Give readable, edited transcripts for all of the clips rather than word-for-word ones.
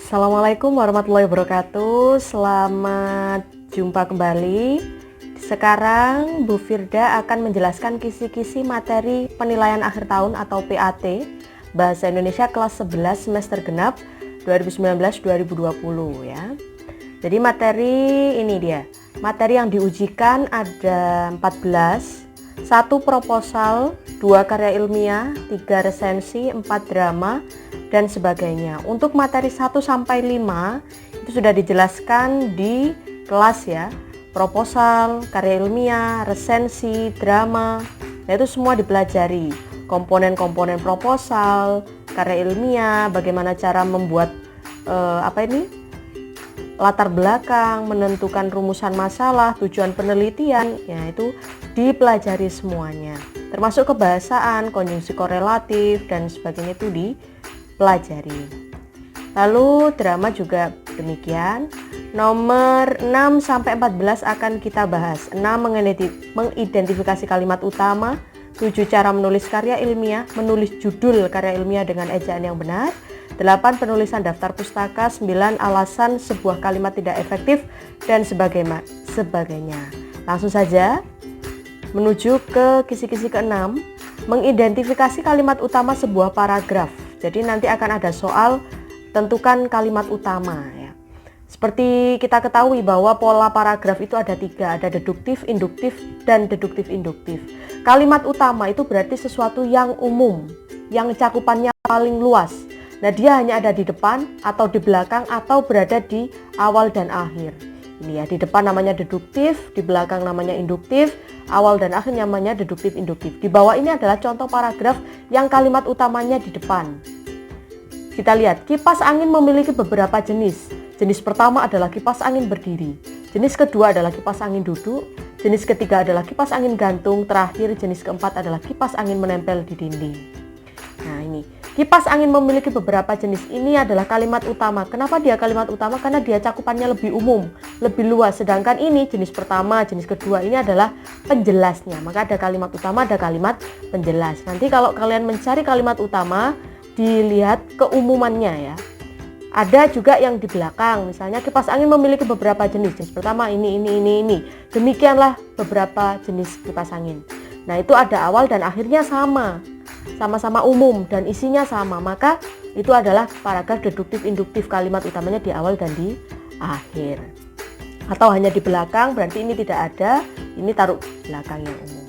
Assalamualaikum warahmatullahi wabarakatuh. Selamat jumpa kembali. Sekarang Bu Firda akan menjelaskan kisi-kisi materi penilaian akhir tahun atau PAT Bahasa Indonesia kelas 11 semester genap 2019-2020 ya. Jadi materi ini dia. Materi yang diujikan ada 14. 1 proposal, 2 karya ilmiah, 3 resensi, 4 drama, dan sebagainya. Untuk materi 1 sampai 5 itu sudah dijelaskan di kelas ya. Proposal, karya ilmiah, resensi, drama, nah itu semua dipelajari. Komponen-komponen proposal, karya ilmiah, bagaimana cara membuat latar belakang, menentukan rumusan masalah, tujuan penelitian, ya itu dipelajari semuanya. Termasuk kebahasaan, konjungsi korelatif, dan sebagainya itu dipelajari. Lalu drama juga demikian. Nomor 6 sampai 14 akan kita bahas. 6 mengidentifikasi kalimat utama, 7 cara menulis karya ilmiah, menulis judul karya ilmiah dengan ejaan yang benar, 8 penulisan daftar pustaka, 9 alasan sebuah kalimat tidak efektif, dan sebagainya. Langsung saja menuju ke kisi-kisi ke-6, mengidentifikasi kalimat utama sebuah paragraf. Jadi nanti akan ada soal tentukan kalimat utama ya. Seperti kita ketahui bahwa pola paragraf itu ada 3, ada deduktif, induktif, dan deduktif-induktif. Kalimat utama itu berarti sesuatu yang umum, yang cakupannya paling luas. Nah, dia hanya ada di depan atau di belakang atau berada di awal dan akhir. Ini ya, di depan namanya deduktif, di belakang namanya induktif, awal dan akhir namanya deduktif-induktif. Di bawah ini adalah contoh paragraf yang kalimat utamanya di depan. Kita lihat, kipas angin memiliki beberapa jenis. Jenis pertama adalah kipas angin berdiri. Jenis kedua adalah kipas angin duduk. Jenis ketiga adalah kipas angin gantung. Terakhir, jenis keempat adalah kipas angin menempel di dinding. Nah ini, kipas angin memiliki beberapa jenis. Ini adalah kalimat utama. Kenapa dia kalimat utama? Karena dia cakupannya lebih umum, lebih luas. Sedangkan ini jenis pertama, jenis kedua ini adalah penjelasnya. Maka ada kalimat utama, ada kalimat penjelas. Nanti kalau kalian mencari kalimat utama, dilihat keumumannya ya. Ada juga yang di belakang, misalnya kipas angin memiliki beberapa jenis. Jenis pertama ini. Demikianlah beberapa jenis kipas angin. Nah itu ada awal dan akhirnya sama-sama umum dan isinya sama. Maka itu adalah paragraf deduktif induktif, kalimat utamanya di awal dan di akhir. Atau hanya di belakang, berarti ini tidak ada, ini taruh belakang yang umum.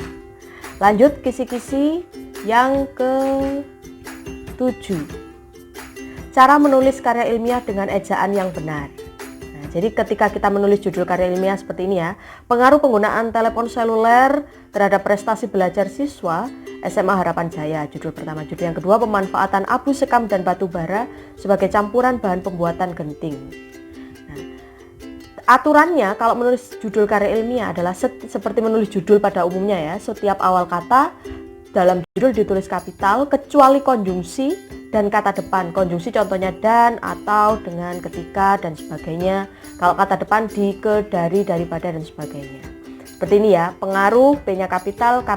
Lanjut kisi-kisi yang ke-7. Cara menulis karya ilmiah dengan ejaan yang benar. Nah, jadi ketika kita menulis judul karya ilmiah seperti ini ya, pengaruh penggunaan telepon seluler terhadap prestasi belajar siswa SMA Harapan Jaya, judul pertama. Judul yang kedua, pemanfaatan abu sekam dan batu bara sebagai campuran bahan pembuatan genting. Nah, aturannya kalau menulis judul karya ilmiah adalah seperti menulis judul pada umumnya ya, setiap awal kata dalam judul ditulis kapital kecuali konjungsi dan kata depan. Konjungsi contohnya dan, atau, dengan, ketika, dan sebagainya. Kalau kata depan di, ke, dari, daripada, dan sebagainya. Seperti ini ya, pengaruh P-nya kapital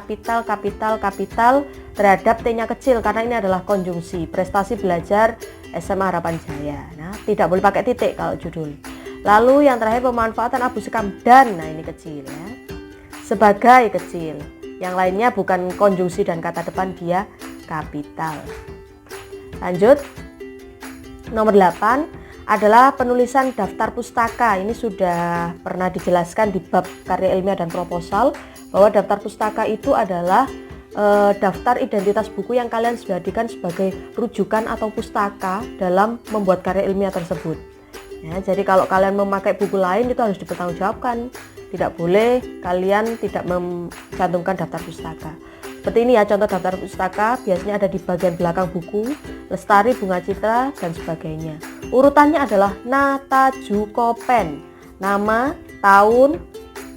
terhadap T-nya kecil karena ini adalah konjungsi. Prestasi belajar SMA Harapan Jaya. Nah, tidak boleh pakai titik kalau judul. Lalu yang terakhir, pemanfaatan abu sekam dan, nah ini kecil ya. Sebagai kecil. Yang lainnya bukan konjungsi dan kata depan, dia kapital. Lanjut, nomor 8 adalah penulisan daftar pustaka. Ini sudah pernah dijelaskan di bab karya ilmiah dan proposal bahwa daftar pustaka itu adalah daftar identitas buku yang kalian jadikan sebagai rujukan atau pustaka dalam membuat karya ilmiah tersebut. Ya, jadi kalau kalian memakai buku lain itu harus dipertanggungjawabkan. Tidak boleh kalian tidak mencantumkan daftar pustaka. Seperti ini ya, contoh daftar pustaka biasanya ada di bagian belakang buku, Lestari, Bunga Citra, dan sebagainya. Urutannya adalah Natajukopen, nama, tahun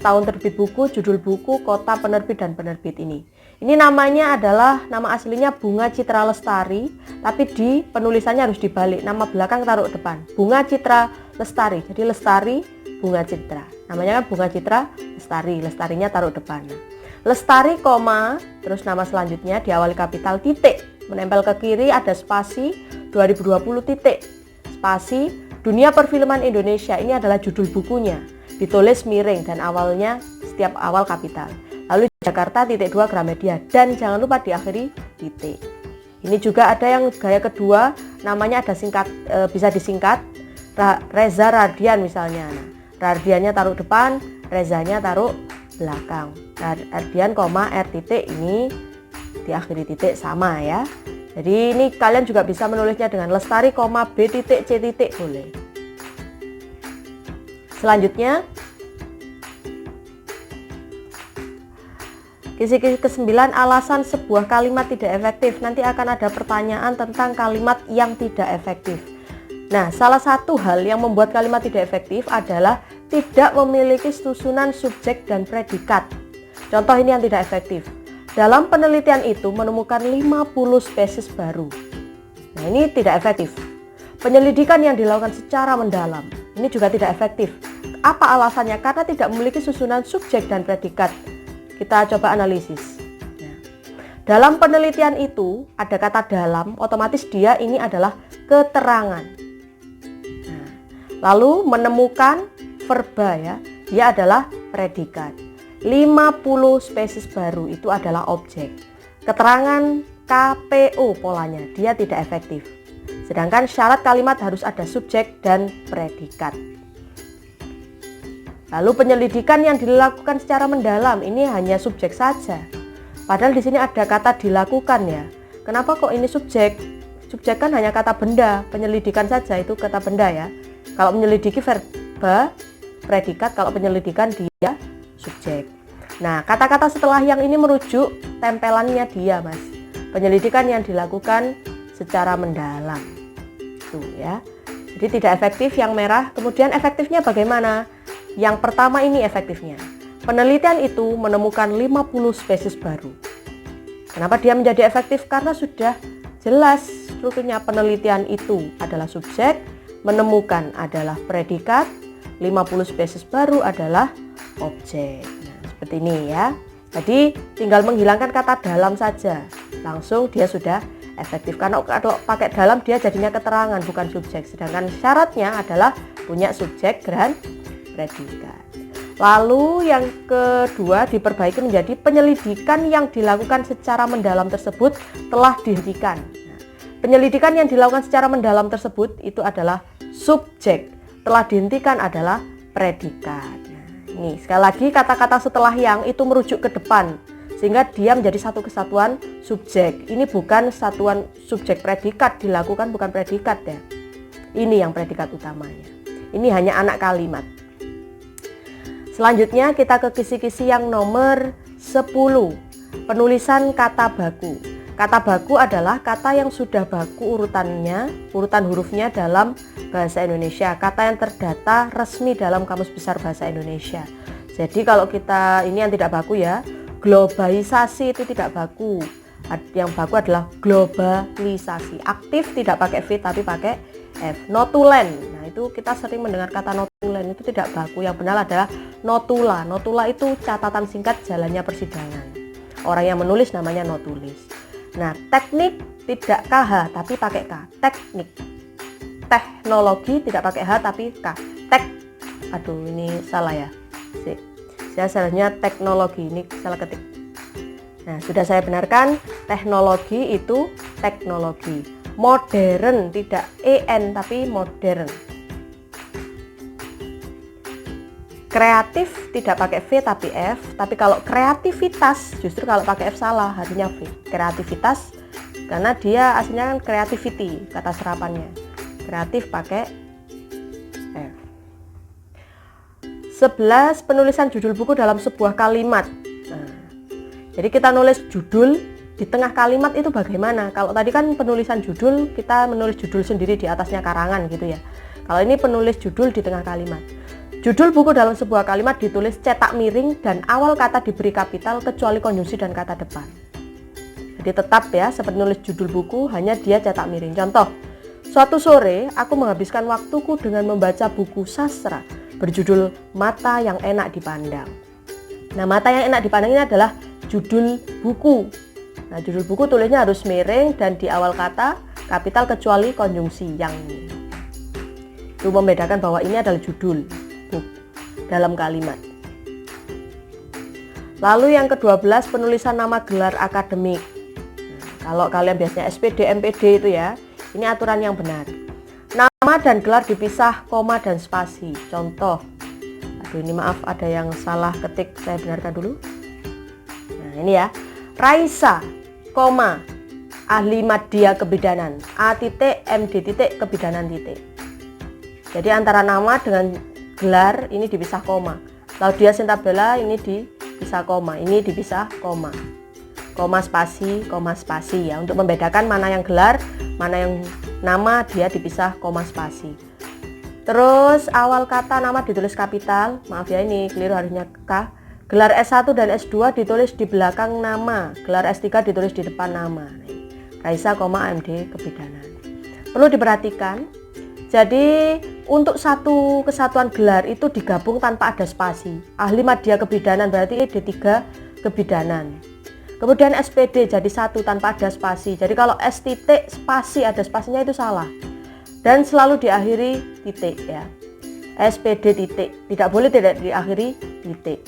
terbit buku, judul buku, kota, penerbit, dan penerbit ini. Ini namanya adalah, nama aslinya Bunga Citra Lestari, tapi di penulisannya harus dibalik, nama belakang taruh depan, Bunga Citra Lestari, jadi Lestari, Bunga Citra. Namanya kan Bunga Citra Lestari, lestarinya taruh depan. Lestari, koma, terus nama selanjutnya diawali kapital titik, menempel ke kiri ada spasi 2020 titik, spasi Dunia Perfilman Indonesia ini adalah judul bukunya, ditulis miring dan awalnya setiap awal kapital. Lalu Jakarta titik 2 Gramedia dan jangan lupa diakhiri titik. Ini juga ada yang gaya kedua, namanya ada singkat, bisa disingkat Reza Radian misalnya. Nah, Radiannya taruh depan, Rezanya taruh belakang. Radian, R titik, ini diakhiri titik sama ya. Jadi ini kalian juga bisa menulisnya dengan Lestari, B titik, C titik boleh. Selanjutnya kisi-kisi ke-9, alasan sebuah kalimat tidak efektif. Nanti akan ada pertanyaan tentang kalimat yang tidak efektif. Nah, salah satu hal yang membuat kalimat tidak efektif adalah tidak memiliki susunan subjek dan predikat. Contoh ini yang tidak efektif. Dalam penelitian itu menemukan 50 spesies baru. Nah, ini tidak efektif. Penyelidikan yang dilakukan secara mendalam, ini juga tidak efektif. Apa alasannya? Karena tidak memiliki susunan subjek dan predikat. Kita coba analisis. Nah, dalam penelitian itu ada kata dalam, otomatis dia ini adalah keterangan. Nah, lalu menemukan verba ya, dia adalah predikat. 50 spesies baru itu adalah objek. Keterangan KPO polanya, dia tidak efektif. Sedangkan syarat kalimat harus ada subjek dan predikat. Lalu penyelidikan yang dilakukan secara mendalam, ini hanya subjek saja. Padahal di sini ada kata dilakukan ya. Kenapa kok ini subjek? Subjek kan hanya kata benda, penyelidikan saja itu kata benda ya. Kalau menyelidiki verba, predikat, kalau penyelidikan dia subjek. Nah, kata-kata setelah yang ini merujuk tempelannya dia, Mas. Penyelidikan yang dilakukan secara mendalam. Tuh ya. Jadi tidak efektif yang merah. Kemudian efektifnya bagaimana? Yang pertama ini efektifnya. Penelitian itu menemukan 50 spesies baru. Kenapa dia menjadi efektif? Karena sudah jelas strukturnya. Penelitian itu adalah subjek, menemukan adalah predikat, 50 spesies baru adalah objek. Seperti ini ya. Jadi tinggal menghilangkan kata dalam saja, langsung dia sudah efektif. Karena kalau pakai dalam dia jadinya keterangan bukan subjek. Sedangkan syaratnya adalah punya subjek dan predikat. Lalu yang kedua diperbaiki menjadi penyelidikan yang dilakukan secara mendalam tersebut telah dihentikan. Nah, penyelidikan yang dilakukan secara mendalam tersebut itu adalah subjek. Telah dihentikan adalah predikat. Nih, sekali lagi kata-kata setelah yang itu merujuk ke depan sehingga dia menjadi satu kesatuan subjek. Ini bukan satuan subjek predikat, dilakukan bukan predikat ya. Ini yang predikat utamanya. Ini hanya anak kalimat. Selanjutnya kita ke kisi-kisi yang nomor 10. Penulisan kata baku. Kata baku adalah kata yang sudah baku urutan hurufnya dalam bahasa Indonesia. Kata yang terdata resmi dalam Kamus Besar Bahasa Indonesia. Jadi kalau kita ini yang tidak baku ya, globalisasi itu tidak baku. Yang baku adalah globalisasi. Aktif tidak pakai V tapi pakai F. Notulen. Nah, itu kita sering mendengar kata notulen, itu tidak baku. Yang benar adalah notula. Notula itu catatan singkat jalannya persidangan. Orang yang menulis namanya notulis. Nah, teknik tidak KH tapi pakai K. Teknik. Teknologi tidak pakai H tapi K. Aduh, ini salah ya. Saya salahnya teknologi, ini salah ketik. Nah, sudah saya benarkan, teknologi itu teknologi. Modern tidak EN tapi modern. Kreatif tidak pakai V tapi F, tapi kalau kreativitas justru kalau pakai F salah, artinya V. Kreativitas karena dia aslinya kan creativity kata serapannya. Kreatif pakai F. 11. Penulisan judul buku dalam sebuah kalimat. Nah, jadi kita nulis judul di tengah kalimat itu bagaimana? Kalau tadi kan penulisan judul kita menulis judul sendiri di atasnya karangan gitu ya. Kalau ini penulis judul di tengah kalimat. Judul buku dalam sebuah kalimat ditulis cetak miring dan awal kata diberi kapital kecuali konjungsi dan kata depan. Jadi tetap ya, seperti nulis judul buku hanya dia cetak miring. Contoh, suatu sore aku menghabiskan waktuku dengan membaca buku sastra berjudul Mata yang Enak Dipandang. Nah, mata yang enak dipandang ini adalah judul buku. Nah, judul buku tulisnya harus miring dan di awal kata kapital kecuali konjungsi yang ini. untuk membedakan bahwa ini adalah judul dalam kalimat. Lalu yang ke-12, penulisan nama gelar akademik. Kalau kalian biasanya SPD, MPD itu ya, ini aturan yang benar. Nama dan gelar dipisah koma dan spasi. Contoh, aduh ini maaf ada yang salah ketik, saya benarkan dulu. Nah ini ya, Raisa, koma, ahli madya kebidanan, A.MD. kebidanan titik. Jadi antara nama dengan gelar ini dipisah koma. Laudia Sintabela ini dipisah koma, ini dipisah koma. Koma spasi ya, untuk membedakan mana yang gelar, mana yang nama, dia dipisah koma spasi. Terus awal kata nama ditulis kapital, maaf ya ini keliru, harusnya K. Gelar S1 dan S2 ditulis di belakang nama, gelar S3 ditulis di depan nama. Raisa, AMD kebidanan. Perlu diperhatikan, jadi untuk satu kesatuan gelar itu digabung tanpa ada spasi. Ahli madya kebidanan berarti D3 kebidanan. Kemudian SPD jadi satu tanpa ada spasi. Jadi kalau S titik spasi ada spasinya itu salah. Dan selalu diakhiri titik ya. SPD titik, tidak boleh tidak diakhiri titik.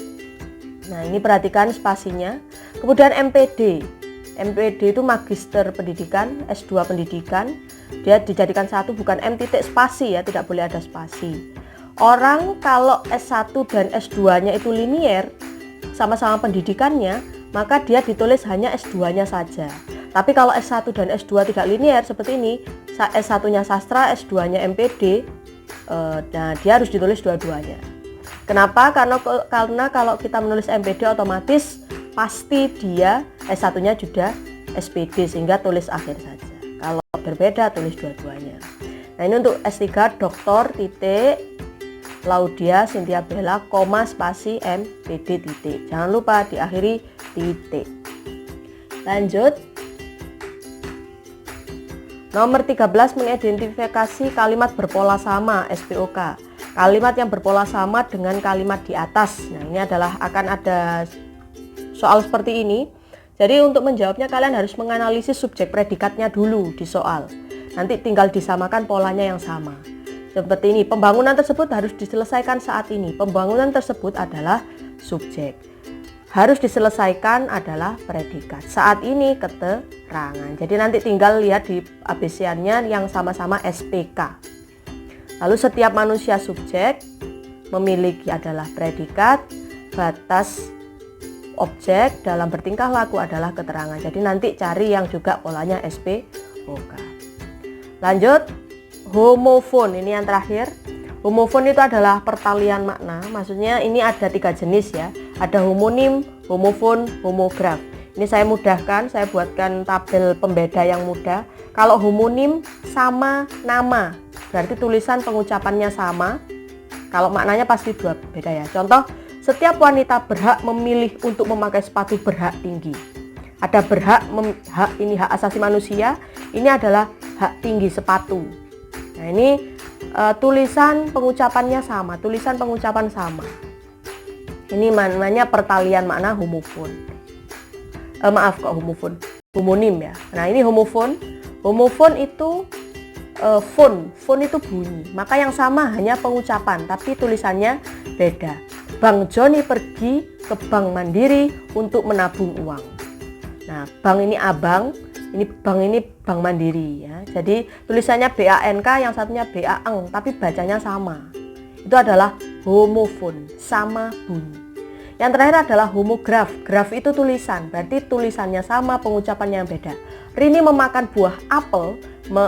Nah ini perhatikan spasinya. Kemudian MPD. MPD itu magister pendidikan, S2 pendidikan. Dia dijadikan satu, bukan M titik spasi ya, tidak boleh ada spasi. Orang kalau S1 dan S2-nya itu linier, sama-sama pendidikannya, maka dia ditulis hanya S2-nya saja. Tapi kalau S1 dan S2 tidak linier seperti ini, S1-nya sastra, S2-nya MPD, nah dia harus ditulis dua-duanya. Kenapa? Karena kalau kita menulis MPD otomatis pasti dia S1-nya juga SPD, sehingga tulis akhir saja. Kalau berbeda tulis dua-duanya. Nah ini untuk S3 Dr. Laudia Sintabela, koma spasi MPD titik. Jangan lupa diakhiri titik. Lanjut. Nomor 13, mengidentifikasi kalimat berpola sama SPOK. Kalimat yang berpola sama dengan kalimat di atas. Nah, ini adalah akan ada soal seperti ini. Jadi untuk menjawabnya kalian harus menganalisis subjek predikatnya dulu di soal. Nanti tinggal disamakan polanya yang sama. Seperti ini, pembangunan tersebut harus diselesaikan saat ini. Pembangunan tersebut adalah subjek. Harus diselesaikan adalah predikat. Saat ini keterangan. Jadi nanti tinggal lihat di ABC-annya yang sama-sama SPK. Lalu setiap manusia subjek memiliki adalah predikat, batas objek dalam bertingkah laku adalah keterangan. Jadi nanti cari yang juga polanya SPOK. Lanjut. Homofon, ini yang terakhir. Homofon itu adalah pertalian makna. Maksudnya ini ada 3 jenis ya. Ada homonim, homofon, homograf. Ini saya mudahkan, saya buatkan tabel pembeda yang mudah. Kalau homonim sama nama, berarti tulisan pengucapannya sama. Kalau maknanya pasti beda ya. Contoh, setiap wanita berhak memilih untuk memakai sepatu berhak tinggi. Ada berhak, ini hak asasi manusia. Ini adalah hak tinggi sepatu. Nah ini tulisan pengucapannya sama, tulisan pengucapan sama. Ini namanya pertalian makna homofon. Maaf kok homofon, homonim ya. Nah ini homofon. Homofon itu fon itu bunyi. Maka yang sama hanya pengucapan, tapi tulisannya beda. Bang Joni pergi ke Bank Mandiri untuk menabung uang. Nah bank ini abang. Ini Bank Mandiri ya. Jadi tulisannya BANK, yang satunya BAENG, tapi bacanya sama. Itu adalah homofon, sama bunyi. Yang terakhir adalah homograf. Graf itu tulisan, berarti tulisannya sama, pengucapannya yang beda. Rini memakan buah apel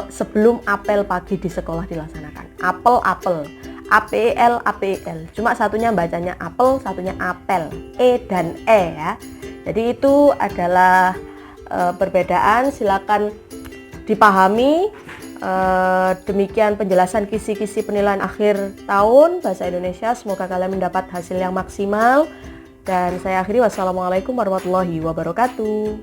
sebelum apel pagi di sekolah dilaksanakan. Apel, APL. Cuma satunya bacanya apel, satunya apel. E dan E ya. Jadi itu adalah perbedaan, silakan dipahami. Demikian penjelasan kisi-kisi penilaian akhir tahun Bahasa Indonesia. Semoga kalian mendapat hasil yang maksimal. Dan saya akhiri, wassalamualaikum warahmatullahi wabarakatuh.